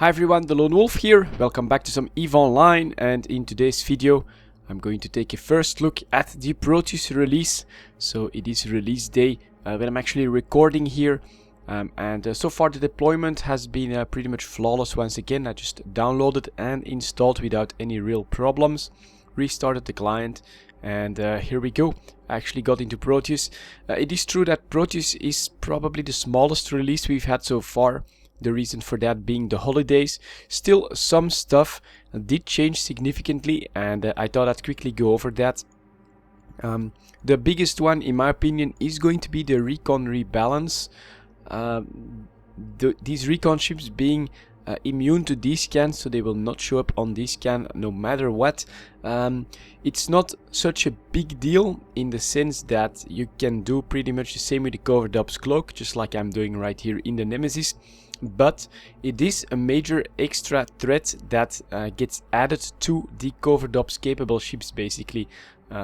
Hi everyone, delonewolf here. Welcome back to some EVE Online, and in today's video I'm going to take a first look at the Proteus release. So it is release day when I'm actually recording here, and so far the deployment has been pretty much flawless once again. I just downloaded and installed without any real problems, restarted the client, and here we go. I actually got into Proteus. It is true that Proteus is probably the smallest release we've had so far. The reason for that being the holidays. Still, some stuff did change significantly, and I thought I'd quickly go over that. The biggest one, in my opinion, is going to be the Recon rebalance. These Recon ships being immune to descan, so they will not show up on descan no matter what. It's not such a big deal in the sense that you can do pretty much the same with the Covered Up's cloak, just like I'm doing right here in the Nemesis. But it is a major extra threat that gets added to the Covered Up's capable ships, basically.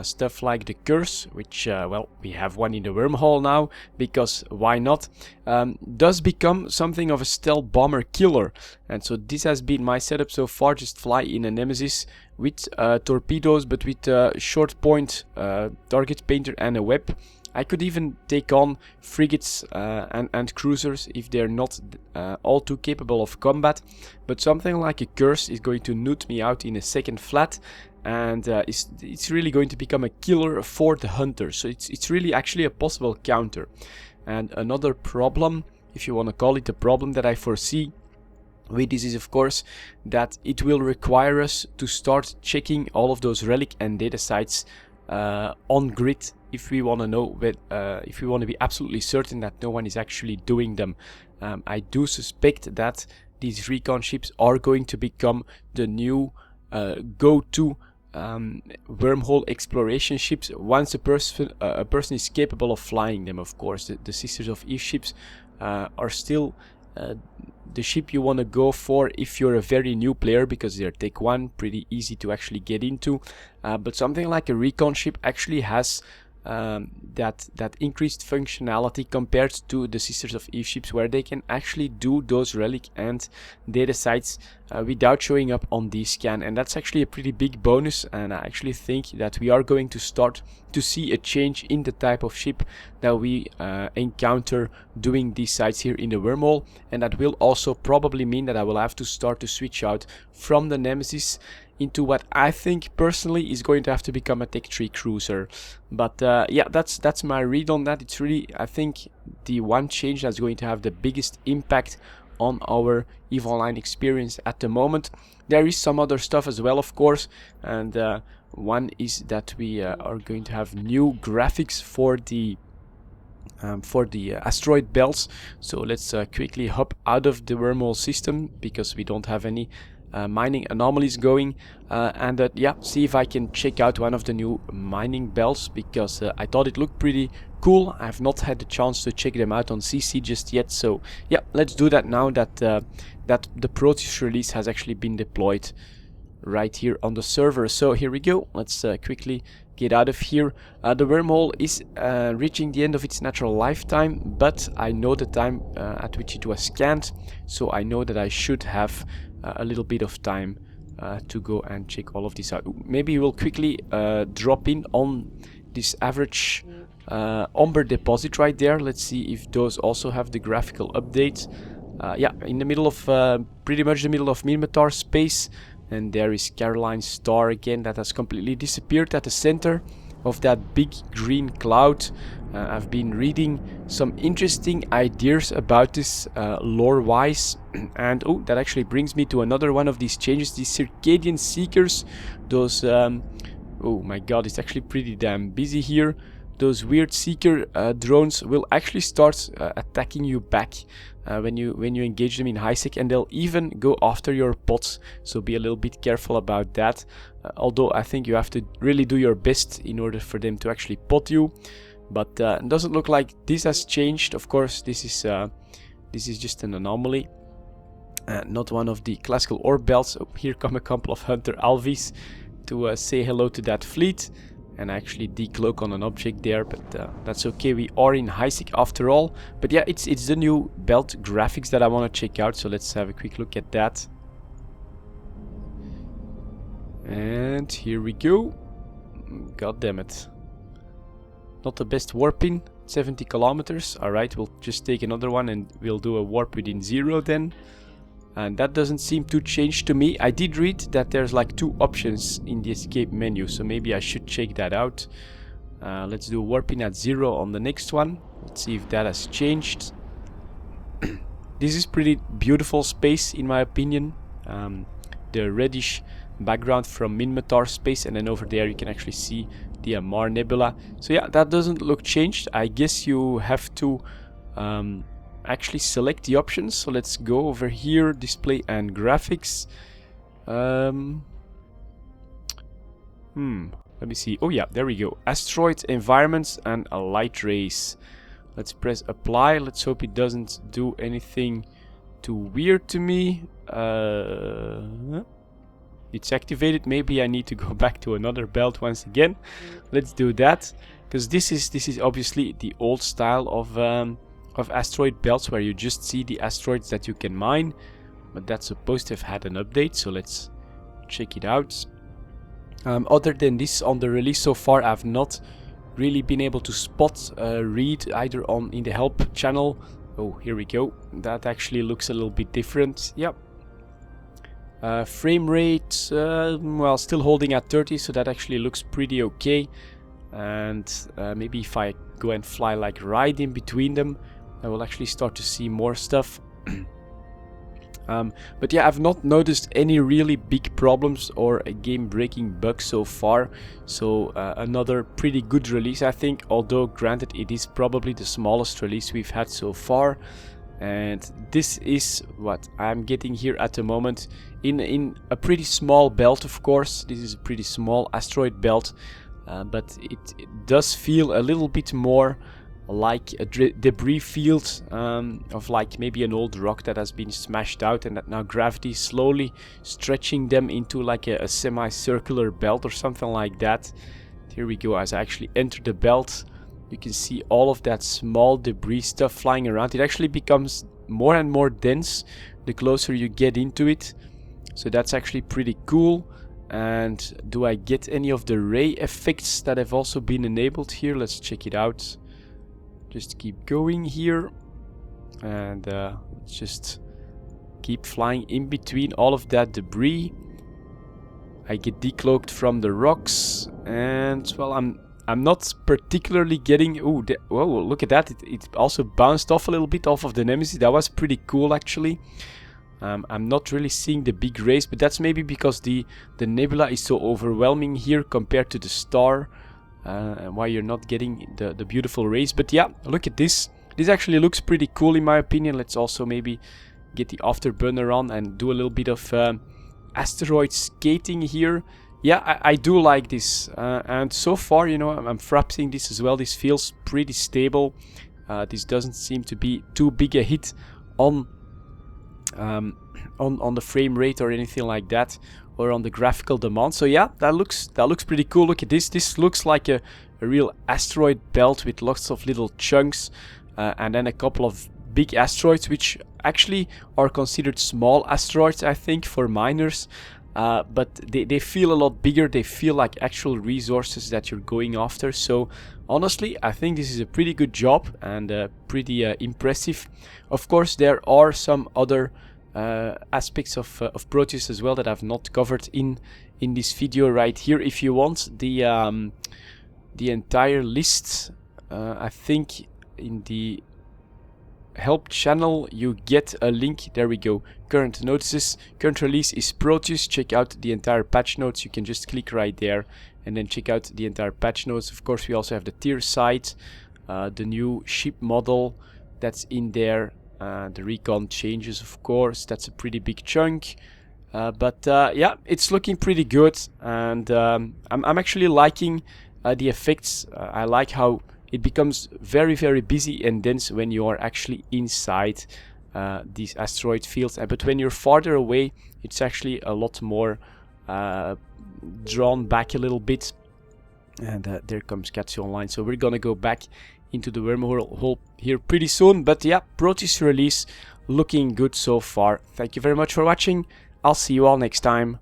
Stuff like the Curse, which, well, we have one in the wormhole now, because why not, does become something of a stealth bomber killer. And so this has been my setup so far, just fly in a Nemesis with torpedoes, but with short point target painter and a web. I could even take on frigates and cruisers if they're not all too capable of combat, but something like a Curse is going to nut me out in a second flat, and it's really going to become a killer for the hunter. So it's really actually a possible counter. And another problem, if you want to call it a problem, that I foresee with this is, of course, that it will require us to start checking all of those relic and data sites on grid if we want to know, if we want to be absolutely certain that no one is actually doing them. I do suspect that these Recon ships are going to become the new go-to wormhole exploration ships once a person is capable of flying them. Of course, the Sisters of Eve ships are still the ship you want to go for if you're a very new player, because they're Tech 1, pretty easy to actually get into. But something like a Recon ship actually has that increased functionality compared to the Sisters of Eve ships, where they can actually do those relic and data sites without showing up on descan, and that's actually a pretty big bonus. And I actually think that we are going to start to see a change in the type of ship that we encounter doing these sites here in the wormhole, and that will also probably mean that I will have to start to switch out from the Nemesis into what I think personally is going to have to become a Tech 3 cruiser. But yeah, that's my read on that. It's really, I think, the one change that's going to have the biggest impact on our EVE Online experience at the moment. There is some other stuff as well, of course, and one is that we are going to have new graphics for the Asteroid belts. So let's quickly hop out of the wormhole system, because we don't have any mining anomalies going, and yeah, see if I can check out one of the new mining belts, because I thought it looked pretty cool. I have not had the chance to check them out on CC just yet, so yeah, let's do that now that that the Proteus release has actually been deployed right here on the server. So here we go. Let's quickly get out of here. The wormhole is reaching the end of its natural lifetime, but I know the time at which it was scanned, so I know that I should have a little bit of time to go and check all of this out. Maybe we'll quickly drop in on this average Umber deposit right there. Let's see if those also have the graphical updates. Yeah, in the middle of pretty much the middle of Mimitar space, and there is Caroline's star again that has completely disappeared at the center of that big green cloud. I've been reading some interesting ideas about this lore-wise, and oh, that actually brings me to another one of these changes, these Circadian Seekers. Those, oh my god, it's actually pretty damn busy here. Those weird Seeker drones will actually start attacking you back when you engage them in high sec, and they'll even go after your pods, so be a little bit careful about that. Although I think you have to really do your best in order for them to actually pot you. But it doesn't look like this has changed. Of course, this is just an anomaly, not one of the classical orb belts. Oh, here come a couple of Hunter Alvis to say hello to that fleet. and actually decloak on an object there, but that's okay. We are in Heisig after all. But yeah, it's the new belt graphics that I want to check out, so let's have a quick look at that. And here we go. God damn it. Not the best warping, 70 kilometers. Alright, we'll just take another one and we'll do a warp within 0 then. And that doesn't seem to change to me. I did read that there's like 2 options in the escape menu, so maybe I should check that out. Let's do warping at 0 on the next one. Let's see if that has changed. This is pretty beautiful space in my opinion. The reddish background from Minmatar space, and then over there you can actually see the Amar Nebula. So yeah, that doesn't look changed. I guess you have to actually select the options. So let's go over here, display and graphics. Let me see. Oh yeah, there we go. Asteroid, environments, and a light rays. Let's press apply. Let's hope it doesn't do anything too weird to me. It's activated. Maybe I need to go back to another belt once again. Let's do that, because this is obviously the old style of asteroid belts, where you just see the asteroids that you can mine, but that's supposed to have had an update. So let's check it out. Other than this, on the release so far, I've not really been able to spot read either in the help channel. Oh, here we go. That actually looks a little bit different. Yep. Frame rate, well, still holding at 30, so that actually looks pretty okay. And maybe if I go and fly like right in between them, I will actually start to see more stuff. But yeah, I've not noticed any really big problems or a game-breaking bug so far. So another pretty good release, I think. Although, granted, it is probably the smallest release we've had so far. And this is what I'm getting here at the moment in a pretty small belt, of course. This is a pretty small asteroid belt, but it does feel a little bit more like a debris field of like maybe an old rock that has been smashed out, and that now gravity is slowly stretching them into like a semicircular belt or something like that. Here we go. As I actually enter the belt, you can see all of that small debris stuff flying around. It actually becomes more and more dense the closer you get into it. So that's actually pretty cool. And do I get any of the ray effects that have also been enabled here? Let's check it out. Just keep going here. And let's just keep flying in between all of that debris. I get decloaked from the rocks. And, well, I'm not particularly getting... Ooh, whoa, look at that. It also bounced off a little bit off of the Nemesis. That was pretty cool, actually. I'm not really seeing the big rays, but that's maybe because the nebula is so overwhelming here compared to the star. And why you're not getting the beautiful rays. But yeah, look at this. This actually looks pretty cool in my opinion. Let's also maybe get the afterburner on and do a little bit of asteroid skating here. Yeah, I do like this, and so far, you know, I'm frapsing this as well. This feels pretty stable. This doesn't seem to be too big a hit on the frame rate or anything like that, or on the graphical demand. So yeah, that looks pretty cool. Look at this. This looks like a real asteroid belt with lots of little chunks, and then a couple of big asteroids, which actually are considered small asteroids, I think, for miners. But they feel a lot bigger. They feel like actual resources that you're going after. So honestly, I think this is a pretty good job and pretty impressive. Of course, there are some other aspects of Proteus as well that I've not covered in this video right here. If you want the entire list, I think in the help channel you get a link. There we go. Current notices. Current release is Proteus. Check out the entire patch notes. You can just click right there and then check out the entire patch notes. Of course, we also have the tier site, the new ship model that's in there, the Recon changes, of course. That's a pretty big chunk. But yeah, it's looking pretty good, and I'm actually liking the effects. I like how it becomes very, very busy and dense when you are actually inside these asteroid fields. But when you're farther away, it's actually a lot more drawn back a little bit. And there comes Katsu Online. So we're gonna go back into the wormhole here pretty soon. But yeah, Proteus release looking good so far. Thank you very much for watching. I'll see you all next time.